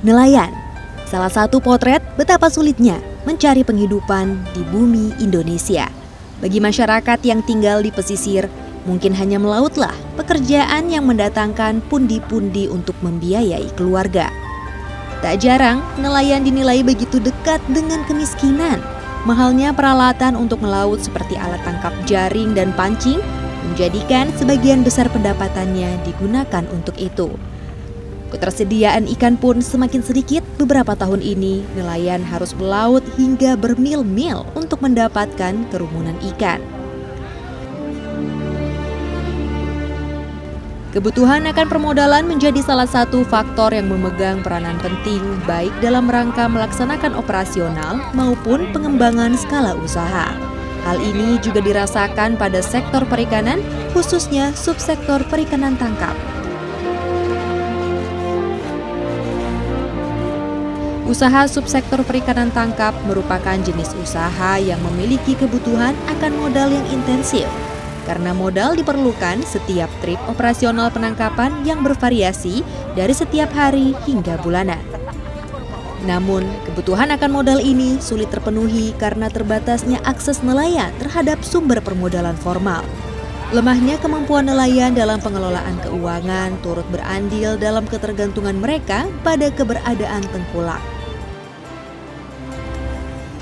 Nelayan, salah satu potret betapa sulitnya mencari penghidupan di bumi Indonesia. Bagi masyarakat yang tinggal di pesisir, mungkin hanya melautlah pekerjaan yang mendatangkan pundi-pundi untuk membiayai keluarga. Tak jarang, nelayan dinilai begitu dekat dengan kemiskinan. Mahalnya peralatan untuk melaut seperti alat tangkap jaring dan pancing menjadikan sebagian besar pendapatannya digunakan untuk itu. Ketersediaan ikan pun semakin sedikit. Beberapa tahun ini, nelayan harus melaut hingga bermil-mil untuk mendapatkan kerumunan ikan. Kebutuhan akan permodalan menjadi salah satu faktor yang memegang peranan penting baik dalam rangka melaksanakan operasional maupun pengembangan skala usaha. Hal ini juga dirasakan pada sektor perikanan, khususnya subsektor perikanan tangkap. Usaha subsektor perikanan tangkap merupakan jenis usaha yang memiliki kebutuhan akan modal yang intensif. Karena modal diperlukan setiap trip operasional penangkapan yang bervariasi dari setiap hari hingga bulanan. Namun, kebutuhan akan modal ini sulit terpenuhi karena terbatasnya akses nelayan terhadap sumber permodalan formal. Lemahnya kemampuan nelayan dalam pengelolaan keuangan turut berandil dalam ketergantungan mereka pada keberadaan tengkulak.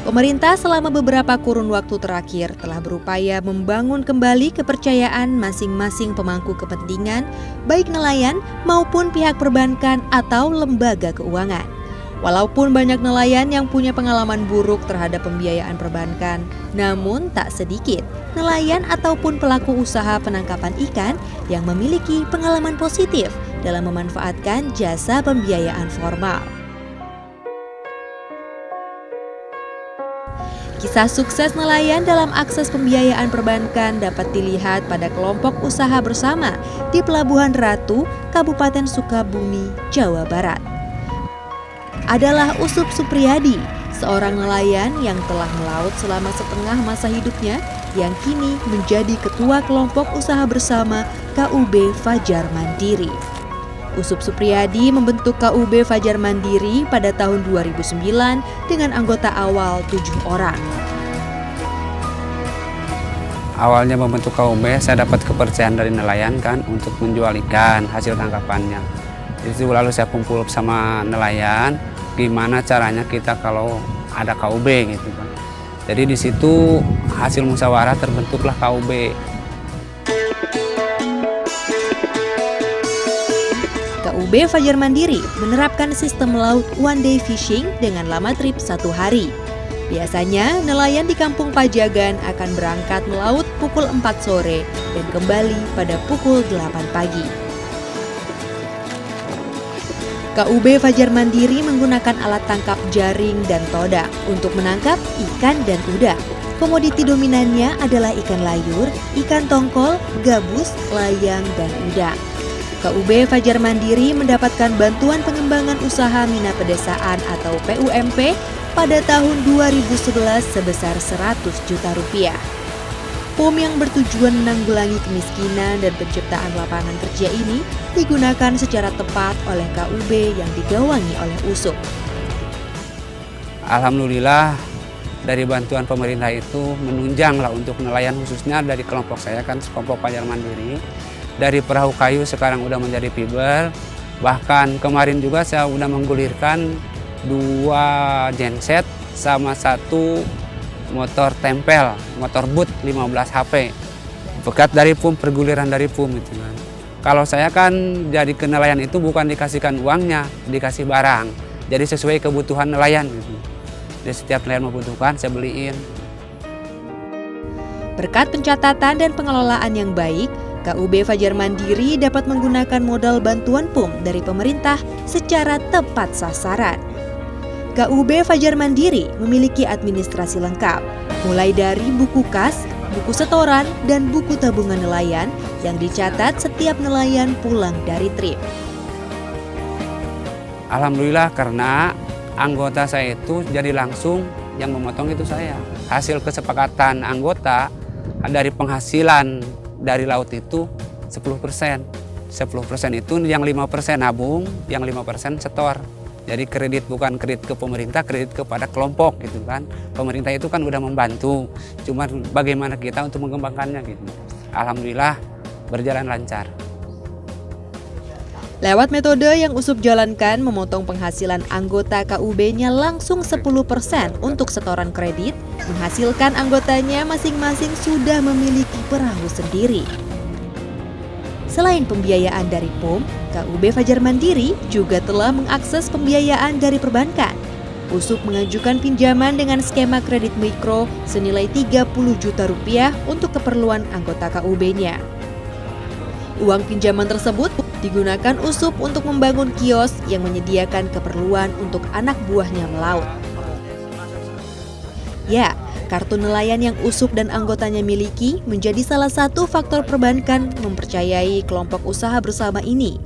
Pemerintah selama beberapa kurun waktu terakhir telah berupaya membangun kembali kepercayaan masing-masing pemangku kepentingan, baik nelayan maupun pihak perbankan atau lembaga keuangan. Walaupun banyak nelayan yang punya pengalaman buruk terhadap pembiayaan perbankan, namun tak sedikit nelayan ataupun pelaku usaha penangkapan ikan yang memiliki pengalaman positif dalam memanfaatkan jasa pembiayaan formal. Kisah sukses nelayan dalam akses pembiayaan perbankan dapat dilihat pada kelompok usaha bersama di Pelabuhan Ratu, Kabupaten Sukabumi, Jawa Barat. Adalah Usup Supriyadi, seorang nelayan yang telah melaut selama setengah masa hidupnya, yang kini menjadi ketua kelompok usaha bersama KUB Fajar Mandiri. Usup Supriyadi membentuk KUB Fajar Mandiri pada tahun 2009 dengan anggota awal 7 orang. Awalnya membentuk KUB, saya dapat kepercayaan dari nelayan kan untuk menjual ikan hasil tangkapannya. Itu lalu saya kumpul sama nelayan, gimana caranya kita kalau ada KUB gitu kan. Jadi di situ hasil musyawarah terbentuklah KUB. KUB Fajar Mandiri menerapkan sistem laut one day fishing dengan lama trip 1 hari. Biasanya nelayan di Kampung Pajagan akan berangkat melaut pukul 4 sore dan kembali pada pukul 8 pagi. KUB Fajar Mandiri menggunakan alat tangkap jaring dan todak untuk menangkap ikan dan udang. Komoditi dominannya adalah ikan layur, ikan tongkol, gabus, layang, dan udang. KUB Fajar Mandiri mendapatkan bantuan pengembangan usaha Mina Pedesaan atau PUMP pada tahun 2011 sebesar 100 juta rupiah. PUM yang bertujuan menanggulangi kemiskinan dan penciptaan lapangan kerja ini digunakan secara tepat oleh KUB yang digawangi oleh Usup. Alhamdulillah dari bantuan pemerintah itu menunjanglah untuk nelayan, khususnya dari kelompok saya kan kelompok Fajar Mandiri. Dari perahu kayu sekarang udah menjadi fiber. Bahkan kemarin juga saya udah menggulirkan 2 genset sama 1 motor tempel, motor boot 15 HP. Bekat dari PUM, perguliran dari PUM itu kan. Kalau saya kan jadi ke nelayan itu bukan dikasihkan uangnya, dikasih barang. Jadi sesuai kebutuhan nelayan gitu. Jadi setiap nelayan membutuhkan saya beliin. Berkat pencatatan dan pengelolaan yang baik, KUB Fajar Mandiri dapat menggunakan modal bantuan PUM dari pemerintah secara tepat sasaran. KUB Fajar Mandiri memiliki administrasi lengkap, mulai dari buku kas, buku setoran, dan buku tabungan nelayan yang dicatat setiap nelayan pulang dari trip. Alhamdulillah karena anggota saya itu jadi langsung yang memotong itu saya. Hasil kesepakatan anggota dari penghasilan dari laut itu 10%. 10% itu yang 5% nabung, yang 5% setor. Jadi kredit bukan kredit ke pemerintah, kredit kepada kelompok gitu kan. Pemerintah itu kan udah membantu, cuma bagaimana kita untuk mengembangkannya gitu. Alhamdulillah berjalan lancar. Lewat metode yang Usup jalankan memotong penghasilan anggota KUB-nya langsung 10% untuk setoran kredit, menghasilkan anggotanya masing-masing sudah memiliki perahu sendiri. Selain pembiayaan dari POM, KUB Fajar Mandiri juga telah mengakses pembiayaan dari perbankan. Usup mengajukan pinjaman dengan skema kredit mikro senilai 30 juta rupiah untuk keperluan anggota KUB-nya. Uang pinjaman tersebut digunakan Usup untuk membangun kios yang menyediakan keperluan untuk anak buahnya melaut. Ya, kartu nelayan yang Usup dan anggotanya miliki menjadi salah satu faktor perbankan mempercayai kelompok usaha bersama ini.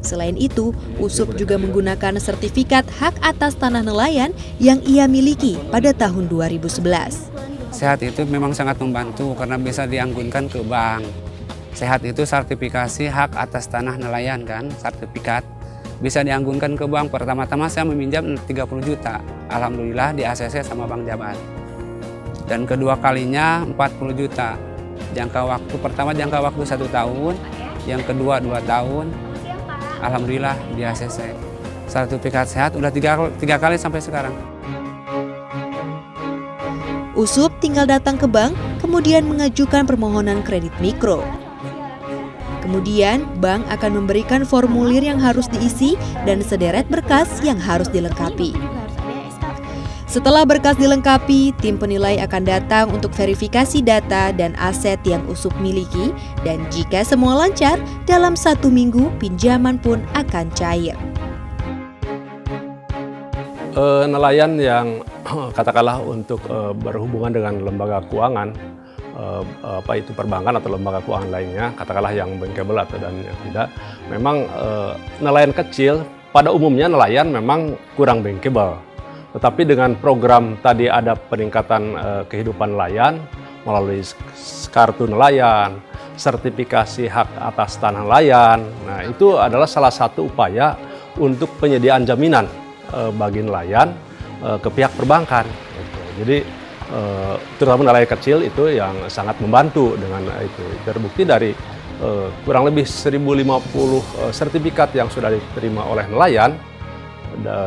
Selain itu, Usup juga menggunakan sertifikat hak atas tanah nelayan yang ia miliki pada tahun 2011. Sehat itu memang sangat membantu karena bisa dianggunkan ke bank. Sehat itu sertifikasi hak atas tanah nelayan kan, sertifikat. Bisa dianggunkan ke bank. Pertama-tama saya meminjam 30 juta. Alhamdulillah di ACC sama Bank Jabar. Dan kedua kalinya 40 juta. Pertama jangka waktu 1 tahun, yang kedua 2 tahun. Alhamdulillah di ACC. Sertifikat sehat udah 3 kali sampai sekarang. Usup tinggal datang ke bank, kemudian mengajukan permohonan kredit mikro. Kemudian, bank akan memberikan formulir yang harus diisi dan sederet berkas yang harus dilengkapi. Setelah berkas dilengkapi, tim penilai akan datang untuk verifikasi data dan aset yang Usup miliki, dan jika semua lancar, dalam 1 minggu pinjaman pun akan cair. Nelayan yang katakanlah untuk berhubungan dengan lembaga keuangan, itu perbankan atau lembaga keuangan lainnya, katakanlah yang bankable atau dan yang tidak, memang nelayan kecil pada umumnya nelayan memang kurang bankable. Tetapi dengan program tadi ada peningkatan kehidupan nelayan melalui kartu nelayan, sertifikasi hak atas tanah nelayan. Nah, itu adalah salah satu upaya untuk penyediaan jaminan bagi nelayan ke pihak perbankan. Jadi terutama nelayan kecil itu yang sangat membantu dengan itu. Terbukti dari kurang lebih 1050 sertifikat yang sudah diterima oleh nelayan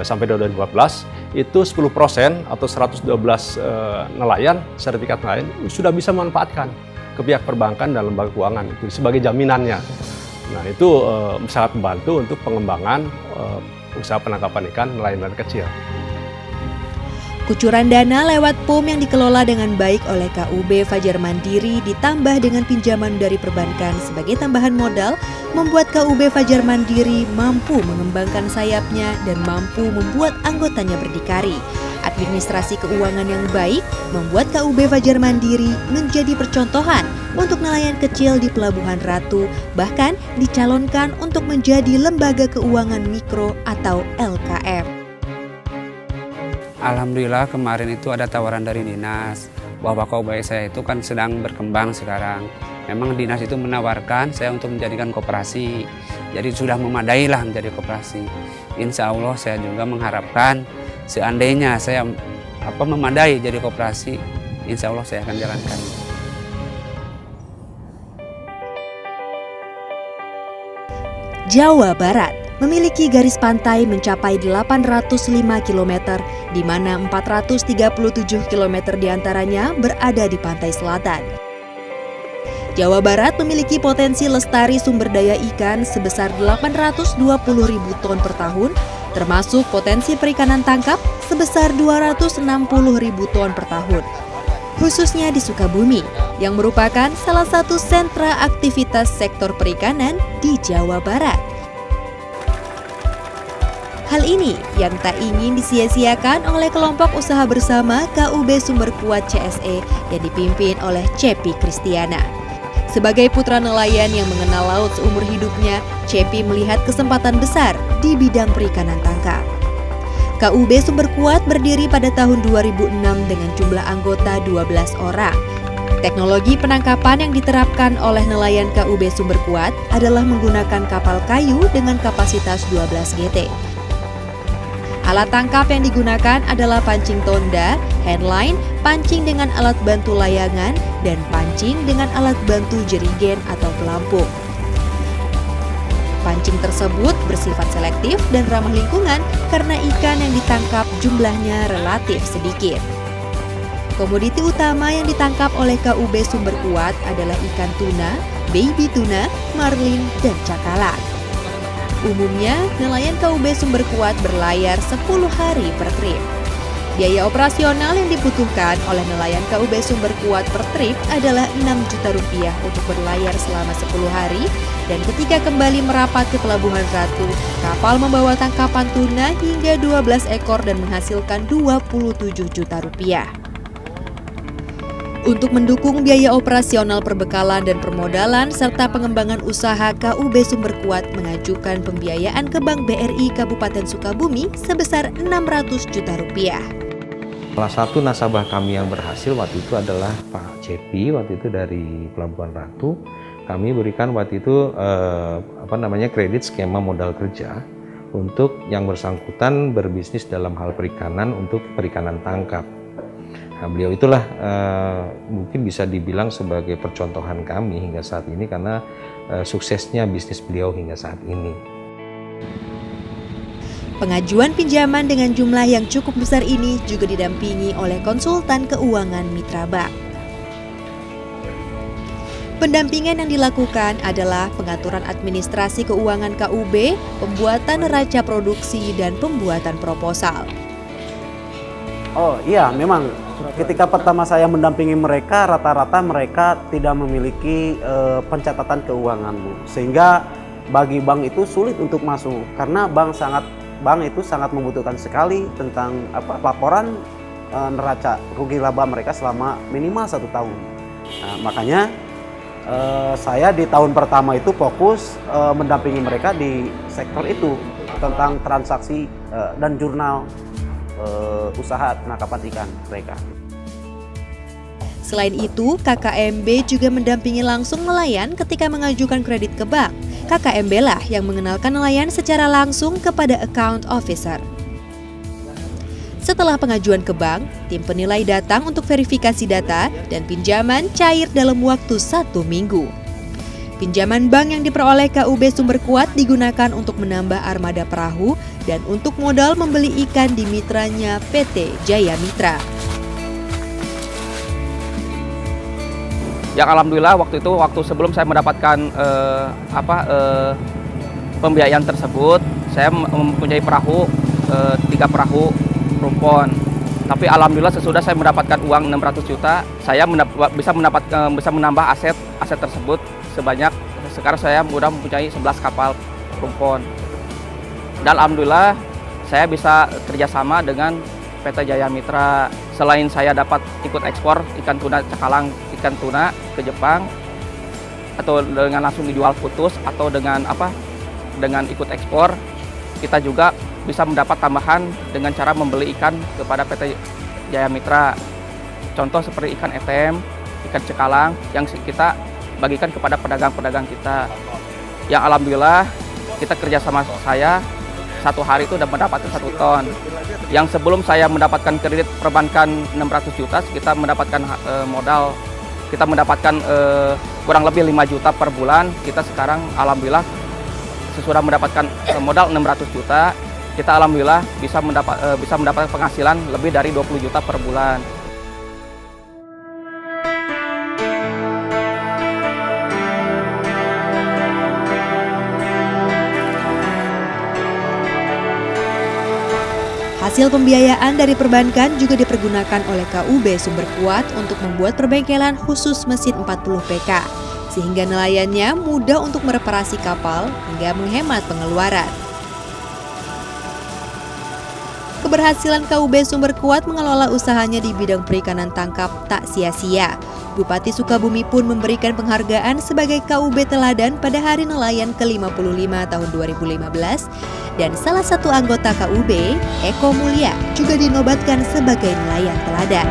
sampai 2014, itu 10% atau 112 nelayan, sertifikat nelayan sudah bisa memanfaatkan ke pihak perbankan dan lembaga keuangan itu sebagai jaminannya. Nah, itu sangat membantu untuk pengembangan usaha penangkapan ikan nelayan kecil. Kucuran dana lewat POM yang dikelola dengan baik oleh KUB Fajar Mandiri ditambah dengan pinjaman dari perbankan sebagai tambahan modal membuat KUB Fajar Mandiri mampu mengembangkan sayapnya dan mampu membuat anggotanya berdikari. Administrasi keuangan yang baik membuat KUB Fajar Mandiri menjadi percontohan untuk nelayan kecil di Pelabuhan Ratu, bahkan dicalonkan untuk menjadi lembaga keuangan mikro atau LKM. Alhamdulillah kemarin itu ada tawaran dari dinas bahwa KUB saya itu kan sedang berkembang sekarang. Memang dinas itu menawarkan saya untuk menjadikan koperasi. Jadi sudah memadai lah menjadi koperasi. Insya Allah saya juga mengharapkan seandainya saya memadai jadi koperasi, insya Allah saya akan jalankan. Jawa Barat memiliki garis pantai mencapai 805 km, di mana 437 km diantaranya berada di pantai selatan. Jawa Barat memiliki potensi lestari sumber daya ikan sebesar 820.000 ton per tahun, termasuk potensi perikanan tangkap sebesar 260.000 ton per tahun. Khususnya di Sukabumi, yang merupakan salah satu sentra aktivitas sektor perikanan di Jawa Barat. Hal ini yang tak ingin disia-siakan oleh kelompok usaha bersama KUB Sumber Kuat CSE yang dipimpin oleh Cepi Kristiana. Sebagai putra nelayan yang mengenal laut seumur hidupnya, Cepi melihat kesempatan besar di bidang perikanan tangkap. KUB Sumber Kuat berdiri pada tahun 2006 dengan jumlah anggota 12 orang. Teknologi penangkapan yang diterapkan oleh nelayan KUB Sumber Kuat adalah menggunakan kapal kayu dengan kapasitas 12 GT. Alat tangkap yang digunakan adalah pancing tonda, handline, pancing dengan alat bantu layangan, dan pancing dengan alat bantu jerigen atau pelampung. Pancing tersebut bersifat selektif dan ramah lingkungan karena ikan yang ditangkap jumlahnya relatif sedikit. Komoditi utama yang ditangkap oleh KUB Sumber Kuat adalah ikan tuna, baby tuna, marlin, dan cakalang. Umumnya, nelayan KUB Sumber Kuat berlayar 10 hari per trip. Biaya operasional yang dibutuhkan oleh nelayan KUB Sumber Kuat per trip adalah Rp6 juta untuk berlayar selama 10 hari, dan ketika kembali merapat ke Pelabuhan Ratu, kapal membawa tangkapan tuna hingga 12 ekor dan menghasilkan Rp27 juta. Untuk mendukung biaya operasional perbekalan dan permodalan serta pengembangan usaha, KUB Sumber Kuat mengajukan pembiayaan ke Bank BRI Kabupaten Sukabumi sebesar Rp600 juta. Salah satu nasabah kami yang berhasil waktu itu adalah Pak Cepi, waktu itu dari Pelabuhan Ratu. Kami berikan waktu itu kredit skema modal kerja untuk yang bersangkutan berbisnis dalam hal perikanan untuk perikanan tangkap. Nah, beliau itulah mungkin bisa dibilang sebagai percontohan kami hingga saat ini karena suksesnya bisnis beliau hingga saat ini. Pengajuan pinjaman dengan jumlah yang cukup besar ini juga didampingi oleh konsultan keuangan mitra bank. Pendampingan yang dilakukan adalah pengaturan administrasi keuangan KUB, pembuatan neraca produksi, dan pembuatan proposal. Oh iya, memang ketika pertama saya mendampingi mereka, rata-rata mereka tidak memiliki pencatatan keuangan, Bu. Sehingga bagi bank itu sulit untuk masuk karena bank itu sangat membutuhkan sekali tentang laporan neraca rugi laba mereka selama minimal 1 tahun. Nah, makanya saya di tahun pertama itu fokus mendampingi mereka di sektor itu tentang transaksi dan jurnal usaha penangkapan ikan mereka. Selain itu, KKMB juga mendampingi langsung nelayan ketika mengajukan kredit ke bank. KKMB lah yang mengenalkan nelayan secara langsung kepada account officer. Setelah pengajuan ke bank, tim penilai datang untuk verifikasi data dan pinjaman cair dalam waktu 1 minggu. Pinjaman bank yang diperoleh KUB Sumber Kuat digunakan untuk menambah armada perahu dan untuk modal membeli ikan di mitranya PT Jaya Mitra. Yang alhamdulillah waktu sebelum saya mendapatkan pembiayaan tersebut, saya mempunyai perahu 3 perahu rumpon. Tapi alhamdulillah sesudah saya mendapatkan uang 600 juta, saya bisa menambah aset tersebut sebanyak sekarang saya sudah mempunyai 11 kapal rumpon. Dan alhamdulillah saya bisa kerjasama dengan PT Jaya Mitra. Selain saya dapat ikut ekspor ikan tuna cakalang, ikan tuna ke Jepang, atau dengan langsung dijual putus atau dengan ikut ekspor, kita juga bisa mendapat tambahan dengan cara membeli ikan kepada PT Jaya Mitra. Contoh seperti ikan ETM, ikan cakalang yang kita bagikan kepada pedagang-pedagang kita. Yang alhamdulillah kita kerjasama saya 1 hari itu sudah mendapatkan 1 ton. Yang sebelum saya mendapatkan kredit perbankan 600 juta, kita mendapatkan modal, kita mendapatkan kurang lebih 5 juta per bulan. Kita sekarang alhamdulillah sesudah mendapatkan modal 600 juta, kita alhamdulillah bisa mendapat penghasilan lebih dari 20 juta per bulan. Hasil pembiayaan dari perbankan juga dipergunakan oleh KUB Sumber Kuat untuk membuat perbengkelan khusus mesin 40 PK, sehingga nelayannya mudah untuk mereparasi kapal hingga menghemat pengeluaran. keberhasilan KUB Sumber Kuat mengelola usahanya di bidang perikanan tangkap tak sia-sia. Bupati Sukabumi pun memberikan penghargaan sebagai KUB teladan pada Hari Nelayan ke-55 tahun 2015 dan salah satu anggota KUB, Eko Mulya, juga dinobatkan sebagai nelayan teladan.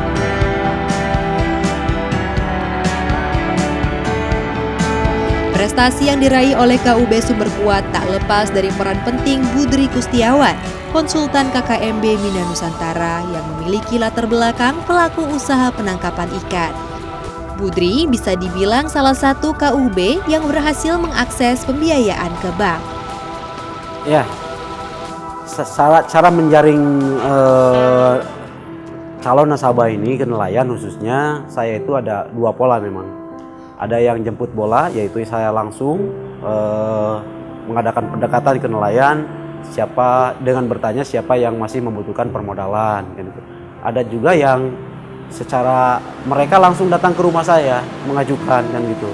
Prestasi yang diraih oleh KUB Sumber Kuat tak lepas dari peran penting Budri Kustiawan, konsultan KKMB Mina Nusantara yang memiliki latar belakang pelaku usaha penangkapan ikan. Budri bisa dibilang salah satu KUB yang berhasil mengakses pembiayaan ke bank. Ya, cara menjaring calon nasabah ini ke nelayan khususnya, saya itu ada dua pola memang. Ada yang jemput bola, yaitu saya langsung mengadakan pendekatan ke nelayan, dengan bertanya siapa yang masih membutuhkan permodalan. Gitu. Ada juga yang secara mereka langsung datang ke rumah saya mengajukan kan gitu,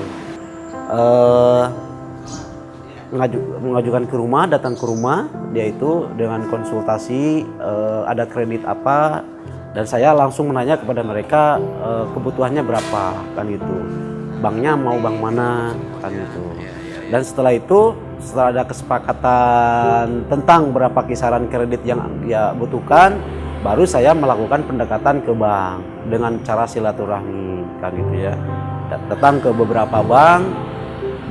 mengajukan ke rumah, datang ke rumah, dia itu dengan konsultasi ada kredit apa, dan saya langsung menanya kepada mereka kebutuhannya berapa kan gitu. Banknya mau bank mana kan itu. Dan setelah itu, setelah ada kesepakatan tentang berapa kisaran kredit yang dia butuhkan, baru saya melakukan pendekatan ke bank dengan cara silaturahmi kan gitu ya. Datang ke beberapa bank,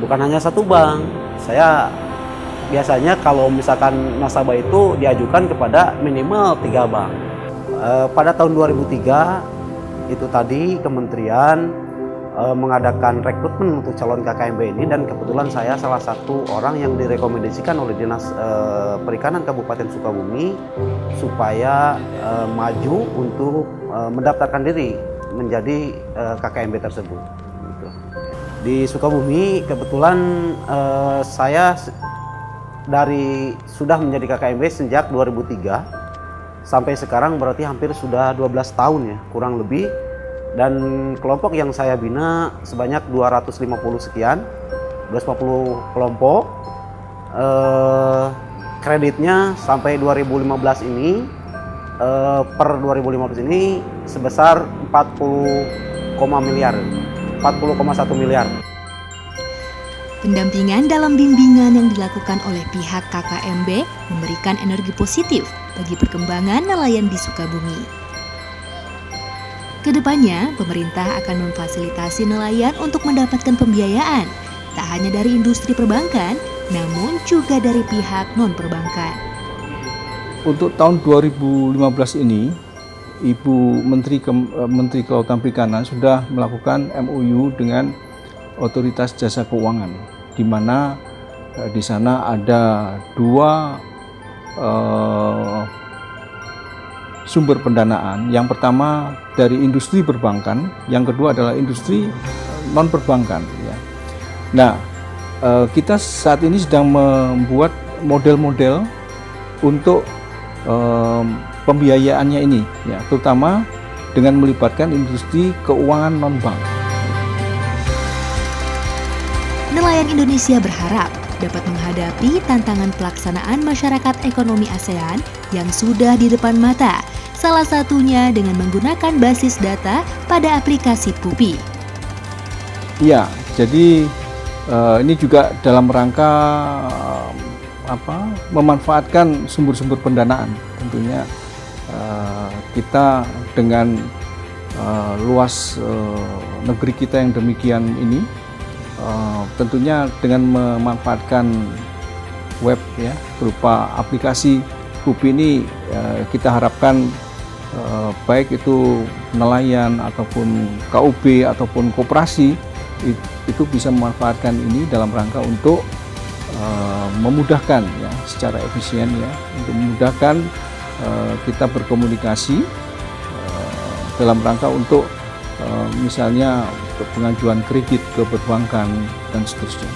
bukan hanya satu bank. Saya biasanya kalau misalkan nasabah itu diajukan kepada minimal 3 bank. Pada tahun 2003 itu tadi kementerian mengadakan rekrutmen untuk calon KKMB ini, dan kebetulan saya salah satu orang yang direkomendasikan oleh Dinas Perikanan Kabupaten Sukabumi supaya maju untuk mendaftarkan diri menjadi KKMB tersebut. Gitu. Di Sukabumi kebetulan saya sudah menjadi KKMB sejak 2003 sampai sekarang, berarti hampir sudah 12 tahun ya kurang lebih. Dan kelompok yang saya bina sebanyak 250 sekian, 250 kelompok. Kreditnya sampai 2015 ini, per 2015 ini sebesar 40,1 miliar. Pendampingan dalam bimbingan yang dilakukan oleh pihak KKMB memberikan energi positif bagi perkembangan nelayan di Sukabumi. Kedepannya, pemerintah akan memfasilitasi nelayan untuk mendapatkan pembiayaan, tak hanya dari industri perbankan, namun juga dari pihak non-perbankan. Untuk tahun 2015 ini, Ibu Menteri Kelautan Perikanan sudah melakukan MOU dengan Otoritas Jasa Keuangan, di mana di sana ada 2 sumber pendanaan. Yang pertama dari industri perbankan, yang kedua adalah industri non perbankan. Ya. Nah, kita saat ini sedang membuat model-model untuk pembiayaannya ini, ya, terutama dengan melibatkan industri keuangan non bank. Nelayan Indonesia berharap dapat menghadapi tantangan pelaksanaan masyarakat ekonomi ASEAN yang sudah di depan mata, salah satunya dengan menggunakan basis data pada aplikasi PUPI. Ya, jadi ini juga dalam rangka memanfaatkan sumber-sumber pendanaan. Tentunya kita dengan luas negeri kita yang demikian ini, tentunya dengan memanfaatkan web ya berupa aplikasi PUPI ini, kita harapkan baik itu nelayan ataupun KUB ataupun koperasi itu bisa memanfaatkan ini dalam rangka untuk memudahkan ya secara efisien ya, untuk memudahkan kita berkomunikasi dalam rangka untuk misalnya pengajuan kredit ke perbankan dan seterusnya.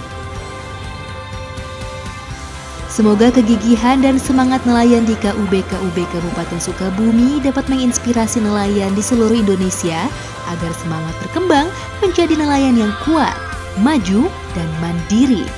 Semoga kegigihan dan semangat nelayan di KUB Kabupaten Sukabumi dapat menginspirasi nelayan di seluruh Indonesia agar semangat berkembang menjadi nelayan yang kuat, maju, dan mandiri.